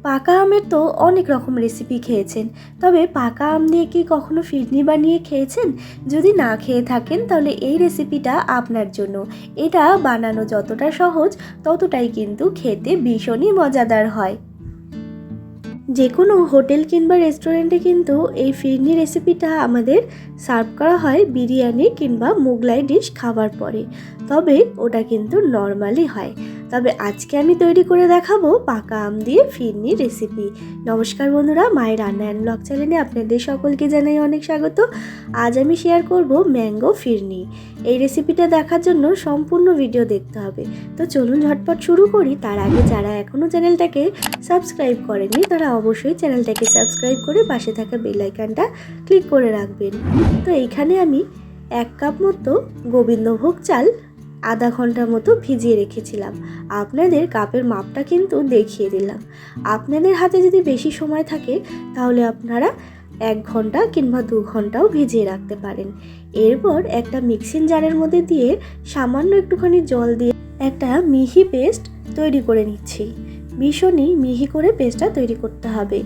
পাকা আমের তো অনেক রকম রেসিপি খেয়েছেন, তবে পাকা আম দিয়ে কি কখনো ফিরনি বানিয়ে খেয়েছেন? যদি না খেয়ে থাকেন তাহলে এই রেসিপিটা আপনার জন্য। এটা বানানো যতটা সহজ ততটাই কিন্তু খেতে ভীষণই মজাদার হয়। যে কোনো হোটেল কিংবা রেস্টুরেন্টে কিন্তু এই ফিরনি রেসিপিটা আমাদের সার্ভ করা হয় বিরিয়ানি কিংবা মোগলাই ডিশ খাবার পরে, তবে ওটা কিন্তু নর্মালি হয়। তবে আজকে আমি তৈরি করে দেখাবো পাকা আম দিয়ে ফিরনি রেসিপি। নমস্কার বন্ধুরা, মায়ের রান্না অ্যান্ড ব্লগ চ্যানেলে আপনাদের সকলকে জানাই অনেক স্বাগত। আজ আমি শেয়ার করব ম্যাঙ্গো ফিরনি। এই রেসিপিটা দেখার জন্য সম্পূর্ণ ভিডিও দেখতে হবে। তো চলুন ঝটপট শুরু করি। তার আগে যারা এখনও চ্যানেলটাকে সাবস্ক্রাইব করেননি তারা অবশ্যই চ্যানেলটাকে সাবস্ক্রাইব করে পাশে থাকা বেল আইকনটা ক্লিক করে রাখবেন। তো এইখানে আমি 1 কাপ মতো গোবিন্দভোগ চাল আধা ঘন্টার মতো ভিজিয়ে রেখেছিলাম। আপনাদের কাপের মাপটা কিন্তু দেখিয়ে দিলাম। আপনাদের হাতে যদি বেশি সময় থাকে তাহলে আপনারা 1 ঘন্টা কিংবা 2 ঘন্টাও ভিজিয়ে রাখতে পারেন। এরপর একটা মিক্সিং জারের মধ্যে দিয়ে সামান্য একটুখানি জল দিয়ে একটা মিহি পেস্ট তৈরি করে নিচ্ছি। ভীষণই মিহি করে পেস্টটা তৈরি করতে হবে।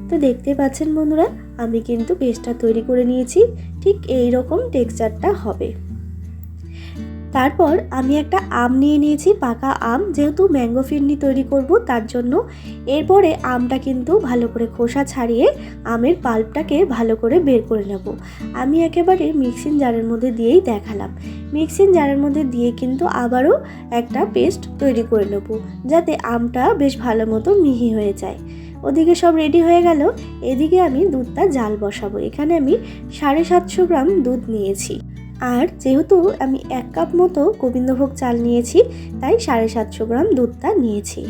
তো দেখতে পাচ্ছেন বন্ধুরা, আমি কিন্তু পেস্টটা তৈরি করে নিয়েছি। ঠিক এই রকম টেক্সচারটা হবে। তারপর আমি একটা আম নিয়ে নিয়েছি, পাকা আম, যেহেতু ম্যাঙ্গো ফিরনি তৈরি করব তার জন্য। এরপরে আমটা কিন্তু ভালো করে খোসা ছাড়িয়ে আমের পাল্পটাকে ভালো করে বের করে নেব। আমি একেবারে মিক্সিং জারের মধ্যে দিয়েই দেখালাম। মিক্সিং জারের মধ্যে দিয়ে কিন্তু আবারও একটা পেস্ট তৈরি করে নেব, যাতে আমটা বেশ ভালো মতো মিহি হয়ে যায়। ওদিকে সব রেডি হয়ে গেল। এদিকে আমি দুধটা জাল বসাবো। এখানে আমি 750 গ্রাম দুধ নিয়েছি। আর যেহেতু আমি 1 কাপ মতো গোবিন্দভোগ চাল নিয়েছি, তাই 750 গ্রাম দুধটা নিয়েছি।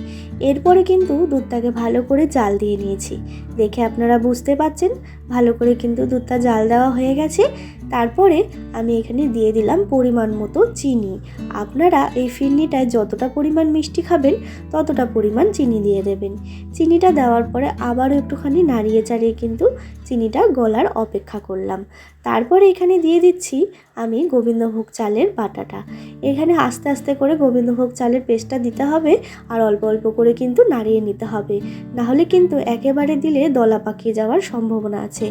এরপরে কিন্তু দুধটাকে ভালো করে জাল দিয়ে নিয়েছি। দেখে আপনারা বুঝতে পাচ্ছেন ভালো করে কিন্তু দুধটা জাল দেওয়া হয়ে গেছে। তারপরে আমি এখানে দিয়ে দিলাম পরিমাণ মতো চিনি। আপনারা এই ফিরনিটায় যতটা পরিমাণ মিষ্টি খাবেন ততটা পরিমাণ চিনি দিয়ে দেবেন। চিনিটা দেওয়ার পরে আবারও একটুখানি নাড়িয়ে চাড়িয়ে কিন্তু চিনিটা গলার অপেক্ষা করলাম। তারপরে এখানে দিয়ে দিচ্ছি আমি গোবিন্দভোগ চালের বাটাটা। এখানে আস্তে আস্তে করে গোবিন্দভোগ চালের পেস্টটা দিতে হবে, আর অল্প অল্প করে কিন্তু নাড়িয়ে নিতে হবে, নাহলে কিন্তু একেবারে দিলে দলা পাকিয়ে যাওয়ার সম্ভাবনা আছে।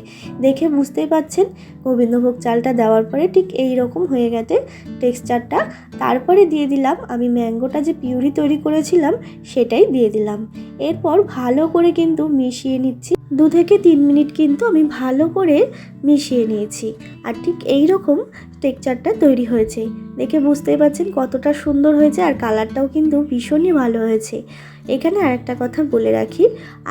দেখে বুঝতেই পাচ্ছেন গোবিন্দভোগ চালটা দেওয়ার পরে ঠিক এই রকম হয়ে গেছে টেক্সচারটা। তারপরে দিয়ে দিলাম আমি ম্যাঙ্গোটা যে পিউরি তৈরি করেছিলাম সেটাই দিয়ে দিলাম। এরপর ভালো করে কিন্তু মিশিয়ে নিচ্ছি। 2 থেকে 3 মিনিট কিন্তু আমি ভালো করে মিশিয়ে নিয়েছি। আর ঠিক এই রকম টেক্সচারটা তৈরি হয়েছে। দেখে বুঝতেই পারছেন কতটা সুন্দর হয়েছে, আর কালারটাও কিন্তু ভীষণই ভালো হয়েছে। এখানে আরেকটা কথা বলে রাখি,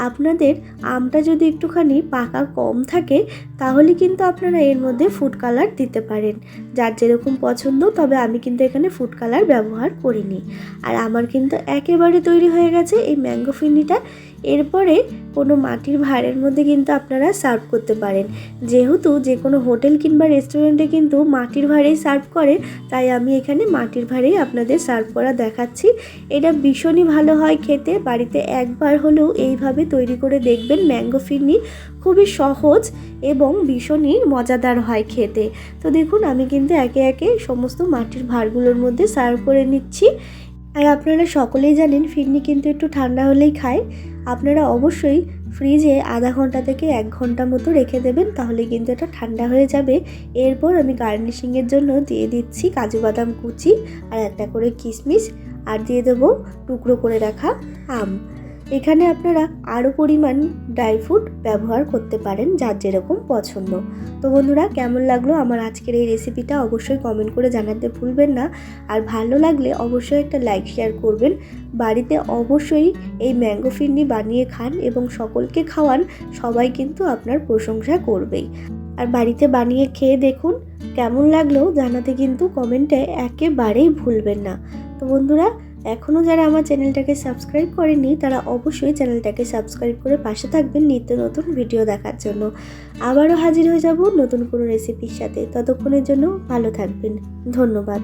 আপনাদের আমটা যদি একটুখানি পাকা কম থাকে তাহলে কিন্তু আপনারা এর মধ্যে ফুড কালার দিতে পারেন, যার যেরকম পছন্দ। তবে আমি কিন্তু এখানে ফুড কালার ব্যবহার করিনি। আর আমার কিন্তু একেবারে তৈরি হয়ে গেছে এই ম্যাঙ্গো ফিরনিটা। এরপরে কোনো মাটির ভাঁড়ের মধ্যে কিন্তু আপনারা সার্ভ করতে পারেন। যেহেতু যে কোনো হোটেল কিংবা রেস্টুরেন্টে কিন্তু মাটির ভাঁড়েই সার্ভ করে, তাই আমি এখানে মাটির ভাঁড়েই আপনাদের সার্ভ করা দেখাচ্ছি। এটা ভীষণই ভালো হয় খেতে। বাড়িতে একবার হলেও এইভাবে তৈরি করে দেখবেন। ম্যাঙ্গো ফিরনি খুবই সহজ এবং ভীষণই মজাদার হয় খেতে। তো দেখুন আমি কিন্তু একে একে সমস্ত মাটির ভাঁড়গুলোর মধ্যে সার্ভ করে নিচ্ছি। আর আপনারা সকলেই জানেন ফিরনি কিন্তু একটু ঠান্ডা হলেই খায়। আপনারা অবশ্যই ফ্রিজে আধা ঘন্টা থেকে 1 ঘন্টা মতো রেখে দেবেন, তাহলে কিন্তু এটা ঠান্ডা হয়ে যাবে। এরপর আমি গার্নিশিংয়ের জন্য দিয়ে দিচ্ছি কাজু বাদাম কুচি আর একটা করে কিশমিশ, আর দিয়ে দেবো টুকরো করে রাখা আম। এখানে আপনারা আরও পরিমাণ ড্রাই ফ্রুট ব্যবহার করতে পারেন, যার যেরকম পছন্দ। তো বন্ধুরা, কেমন লাগলো আমার আজকের এই রেসিপিটা অবশ্যই কমেন্ট করে জানাতে ভুলবেন না। আর ভালো লাগলে অবশ্যই একটা লাইক শেয়ার করবেন। বাড়িতে অবশ্যই এই ম্যাঙ্গো ফিরনি বানিয়ে খান এবং সকলকে খাওয়ান। সবাই কিন্তু আপনার প্রশংসা করবেই। আর বাড়িতে বানিয়ে খেয়ে দেখুন কেমন লাগলো জানাতে কিন্তু কমেন্টে একেবারেই ভুলবেন না। তো বন্ধুরা, এখনও যারা আমার চ্যানেলটাকে সাবস্ক্রাইব করেনি তারা অবশ্যই চ্যানেলটাকে সাবস্ক্রাইব করে পাশে থাকবেন নিত্য নতুন ভিডিও দেখার জন্য। আবারও হাজির হয়ে যাব নতুন কোনো রেসিপির সাথে। ততক্ষণের জন্য ভালো থাকবেন। ধন্যবাদ।